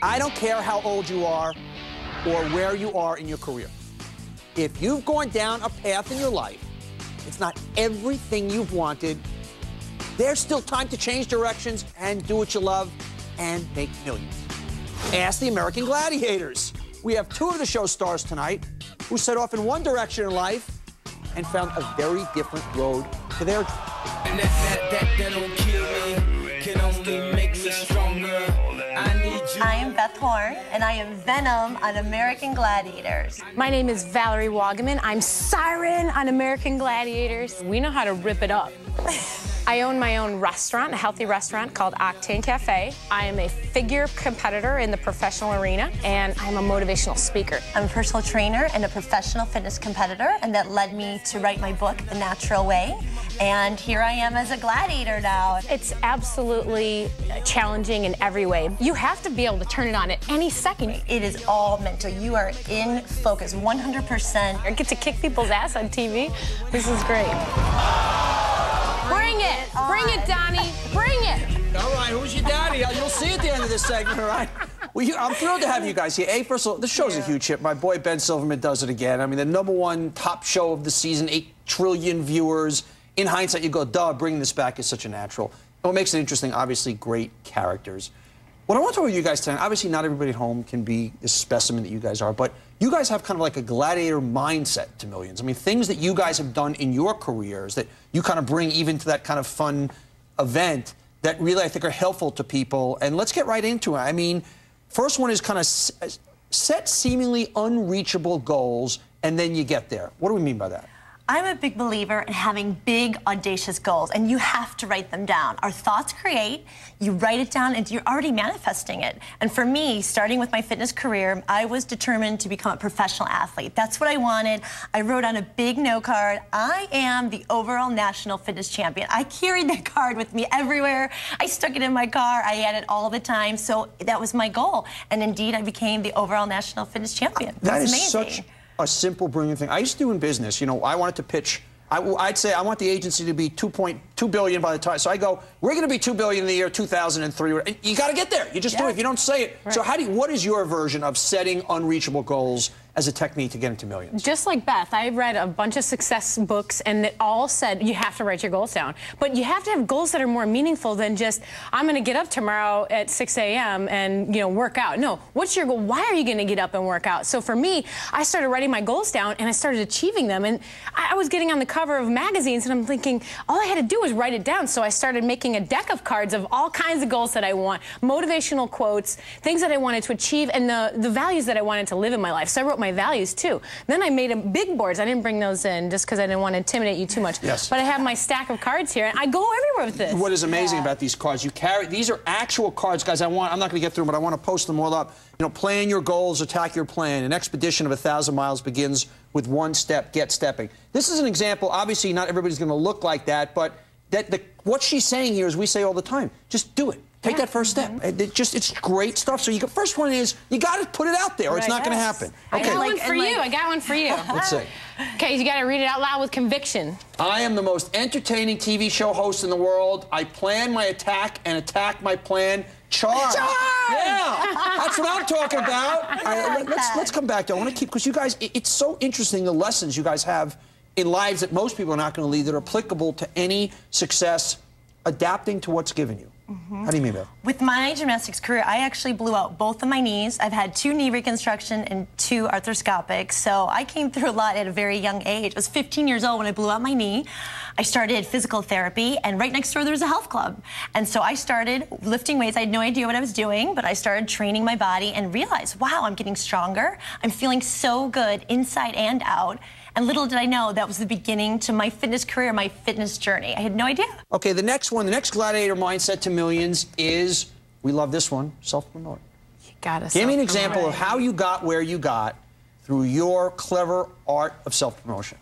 I don't care how old you are or where you are in your career. If you've gone down a path in your life, it's not everything you've wanted, there's still time to change directions and do what you love and make millions. Ask the American Gladiators. We have two of the show stars tonight who set off in one direction in life and found a very different road to their dream. And that don't kill me, can only make me stronger. I am Beth Horn, and I am Venom on American Gladiators. My name is Valerie Wagaman. I'm Siren on American Gladiators. We know how to rip it up. I own my own restaurant, a healthy restaurant called Octane Cafe. I am a figure competitor in the professional arena, and I'm a motivational speaker. I'm a personal trainer and a professional fitness competitor, and that led me to write my book, The Natural Way. And here I am as a gladiator now. It's absolutely challenging in every way. You have to be able to turn it on at any second. It is all mental. You are in focus, 100%. I get to kick people's ass on TV. This is great. Bring it! Bring it, Donnie! Bring it! All right, who's your daddy? You'll see at the end of this segment, all right? Well, I'm thrilled to have you guys here. First of all, this show's a huge hit. My boy Ben Silverman does it again. I mean, the #1 top show of the season, 8 trillion viewers. In hindsight, you go, duh, bringing this back is such a natural. And what makes it interesting, obviously, great characters. What I want to talk with you guys tonight, obviously not everybody at home can be this specimen that you guys are, but you guys have kind of like a gladiator mindset to millions. I mean, things that you guys have done in your careers that you kind of bring even to that kind of fun event that really, I think, are helpful to people. And let's get right into it. I mean, first one is kind of set seemingly unreachable goals, and then you get there. What do we mean by that? I'm a big believer in having big, audacious goals, and you have to write them down. Our thoughts create, you write it down, and you're already manifesting it. And for me, starting with my fitness career, I was determined to become a professional athlete. That's what I wanted. I wrote on a big note card, I am the overall national fitness champion. I carried that card with me everywhere. I stuck it in my car. I had it all the time. So that was my goal. And indeed, I became the overall national fitness champion. That is amazing. Such a simple, brilliant thing. I used to do in business, you know, I wanted to pitch, I'd say I want the agency to be $2.2 billion by the time, so I go, we're going to be $2 billion in the year 2003. You got to get there. You just do it if you don't say it. Right. So what is your version of setting unreachable goals as a technique to get into millions? Just like Beth, I read a bunch of success books, and it all said you have to write your goals down. But you have to have goals that are more meaningful than just, I'm going to get up tomorrow at 6 a.m. and, you know, work out. No, what's your goal? Why are you going to get up and work out? So for me, I started writing my goals down, and I started achieving them. And I was getting on the cover of magazines, and I'm thinking, all I had to do was write it down. So I started making a deck of cards of all kinds of goals that I want, motivational quotes, things that I wanted to achieve, and the values that I wanted to live in my life. So I wrote my values too. Then I made big boards. I didn't bring those in just because I didn't want to intimidate you too much. Yes. But I have my stack of cards here, and I go everywhere with this. What is amazing about these cards, these are actual cards, guys. I'm not going to get through them, but I want to post them all up. You know, plan your goals, attack your plan. An expedition of 1,000 miles begins with one step, get stepping. This is an example. Obviously, not everybody's going to look like that, but what she's saying here is we say all the time, just do it. Take that first step. It's great stuff. So first one is you got to put it out there, or it's not going to happen. Okay. I got one for you. I got one for you. Let's see. Okay, you got to read it out loud with conviction. I am the most entertaining TV show host in the world. I plan my attack and attack my plan. Charge! Yeah, that's what I'm talking about. Let's come back to. I want to keep, because you guys, it's so interesting the lessons you guys have in lives that most people are not going to lead that are applicable to any success, adapting to what's given you. How do you mean that? With my gymnastics career, I actually blew out both of my knees. I've had 2 knee reconstruction and 2 arthroscopics, so I came through a lot at a very young age. I was 15 years old when I blew out my knee. I started physical therapy, and right next door there was a health club. And so I started lifting weights. I had no idea what I was doing, but I started training my body and realized, wow, I'm getting stronger. I'm feeling so good inside and out. And little did I know that was the beginning to my fitness career, my fitness journey. I had no idea. Okay, the next one, the next gladiator mindset to millions is, we love this one, self-promote. You gotta Give me an example of how you got where you got through your clever art of self-promotion.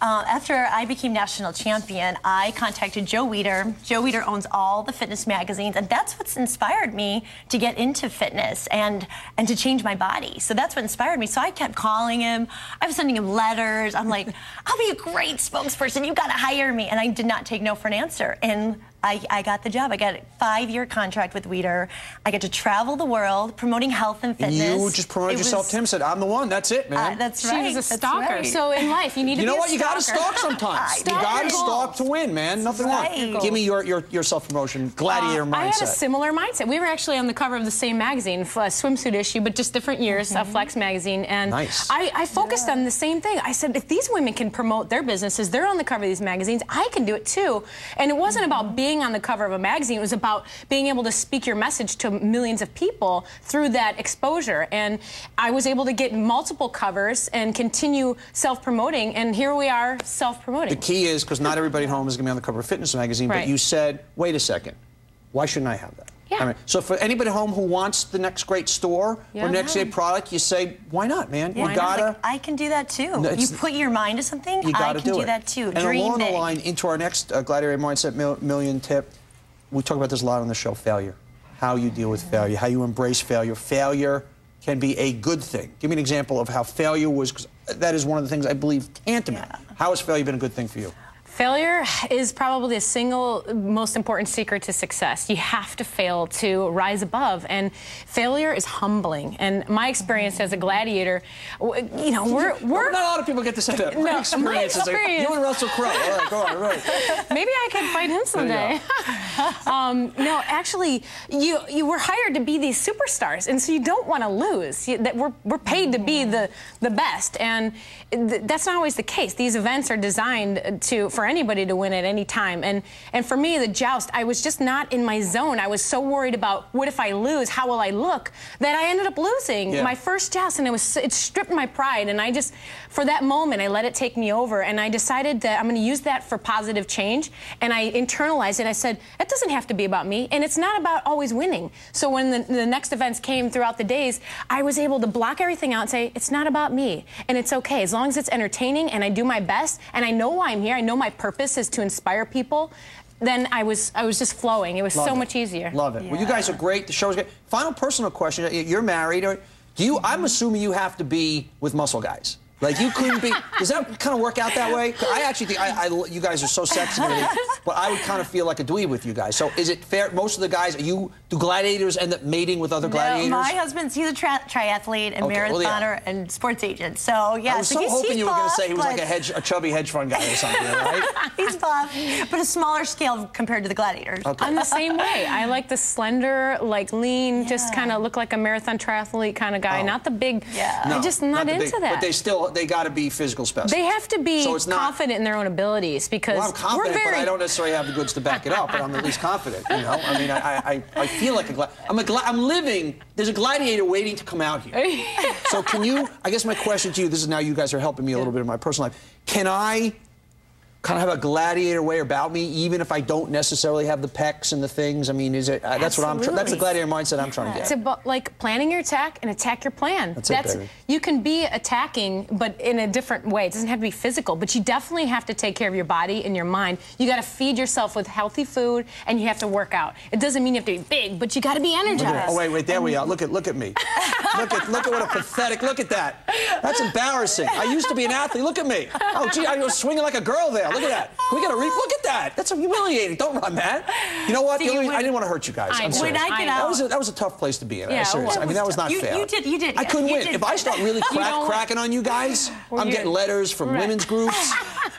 After I became national champion, I contacted Joe Weider. Joe Weider owns all the fitness magazines, and that's what's inspired me to get into fitness and to change my body. So that's what inspired me. So I kept calling him. I was sending him letters. I'm like, I'll be a great spokesperson. You got to hire me. And I did not take no for an answer. And I got the job. I got a 5-year contract with Weider. I get to travel the world promoting health and fitness. And you just promoted yourself to him, said, I'm the one, that's it, man. That's She right. was a stalker. Right. So in life, you need to be a stalker. You got to stalk sometimes. You got to stalk to win, man. Nothing wrong. Give me your self-promotion, gladiator mindset. I had a similar mindset. We were actually on the cover of the same magazine, a swimsuit issue, but just different years, Flex magazine. And I focused on the same thing. I said, if these women can promote their businesses, they're on the cover of these magazines, I can do it too. And it wasn't about being on the cover of a magazine. It was about being able to speak your message to millions of people through that exposure. And I was able to get multiple covers and continue self-promoting, and here we are self-promoting. The key is, because not everybody at home is going to be on the cover of Fitness magazine, but you said, wait a second, why shouldn't I have that? Yeah. I mean, so for anybody at home who wants the next great store or next great product, you say, why not, man? Yeah, you gotta. like, I can do that too. You put your mind to something, I can do that too. And along the line, into our next Gladiator Mindset Million tip, we talk about this a lot on the show, failure. How you deal with failure, how you embrace failure. Failure can be a good thing. Give me an example of how failure was, because that is one of the things I believe tantamount. How has failure been a good thing for you? Failure is probably the single most important secret to success. You have to fail to rise above, and failure is humbling. And my experience as a gladiator, you know, we're not a lot of people get to say that. My experience is like, you and Russell Crowe. All right, go on, right. Maybe I could fight him someday. No, actually, you were hired to be these superstars, and so you don't want to lose. We're paid to be the best, and that's not always the case. These events are designed for anybody to win at any time. And for me, the joust, I was just not in my zone. I was so worried about what if I lose, how will I look, that I ended up losing my first joust, and it stripped my pride. And I just, for that moment, I let it take me over, and I decided that I'm going to use that for positive change. And I internalized it. I said, it doesn't have to be about me, and it's not about always winning. So when the next events came throughout the days, I was able to block everything out and say, it's not about me, and it's okay. As long as it's entertaining and I do my best, and I know why I'm here, I know my purpose is to inspire people, then I was just flowing. It was so much easier. Love it. Yeah. Well, you guys are great. The show is great. Final personal question. You're married. Or I'm assuming you have to be with muscle guys. Like, you couldn't be. Does that kind of work out that way? I actually think you guys are so sexy, but I would kind of feel like a dweeb with you guys. So is it fair? Most of the guys, do gladiators end up mating with other gladiators? My husband's, he's a triathlete and marathoner and sports agent. So yeah, I was so hoping you were going to say he was like a chubby hedge fund guy or something, right? He's buff, but a smaller scale compared to the gladiators. I'm the same way. I like the slender, like lean, just kind of look like a marathon triathlete kind of guy, not the big. I'm just not into that. But they got to be physical specimens. They have to be confident in their own abilities, because I'm confident, but I don't necessarily have the goods to back it up. But I'm at least confident. You know, I mean, I feel like I'm living. There's a gladiator waiting to come out here. So can you? I guess my question to you. This is now you guys are helping me a little bit in my personal life. Can I kind of have a gladiator way about me, even if I don't necessarily have the pecs and the things? I mean, is it? That's what I'm. That's the gladiator mindset I'm trying to get. It's about like planning your attack and attack your plan. That's it, baby. You can be attacking, but in a different way. It doesn't have to be physical, but you definitely have to take care of your body and your mind. You got to feed yourself with healthy food, and you have to work out. It doesn't mean you have to be big, but you got to be energized. Oh wait, there we are. Look at me. look at what a pathetic. Look at that. That's embarrassing. I used to be an athlete. Look at me. Oh gee, I was swinging like a girl there. Look at that. We got to look at that. That's humiliating. Don't run that. You know what? I didn't want to hurt you guys. I'm serious. When I get out, that was a tough place to be in. Yeah, seriously. I mean, that was not fair. You did. I couldn't win. If I start really cracking on you guys, I'm getting letters from women's groups.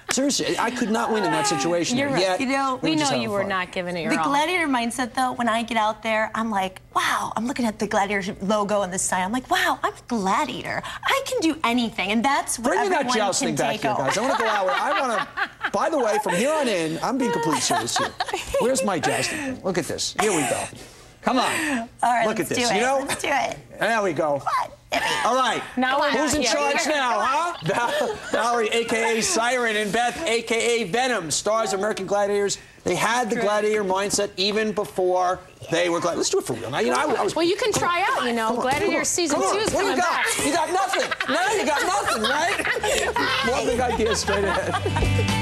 Seriously, I could not win in that situation. You're right. Yet, we know you were not giving it your all. The gladiator mindset, though, when I get out there, I'm like, wow. I'm looking at the gladiator logo on the sign. I'm like, wow, I'm a gladiator. I can do anything, and that's what everyone can take over. Bring me that jousting back here, guys. I want to go out. I want to. By the way, from here on in, I'm being completely serious here. Where's my jousting? Look at this. Here we go. Come on. All right, look at this. Do it. You know? Let's do it. There we go. All right. Now who's in charge now, huh? Valerie, a.k.a. Siren, and Beth, a.k.a. Venom, stars of American Gladiators. They had the gladiator mindset even before they were gladiators. Let's do it for real. Now, you know, I was. Well, you can try out, you know. Gladiator Season 2 is coming back. You got nothing. Now you got nothing, right? One big idea straight ahead.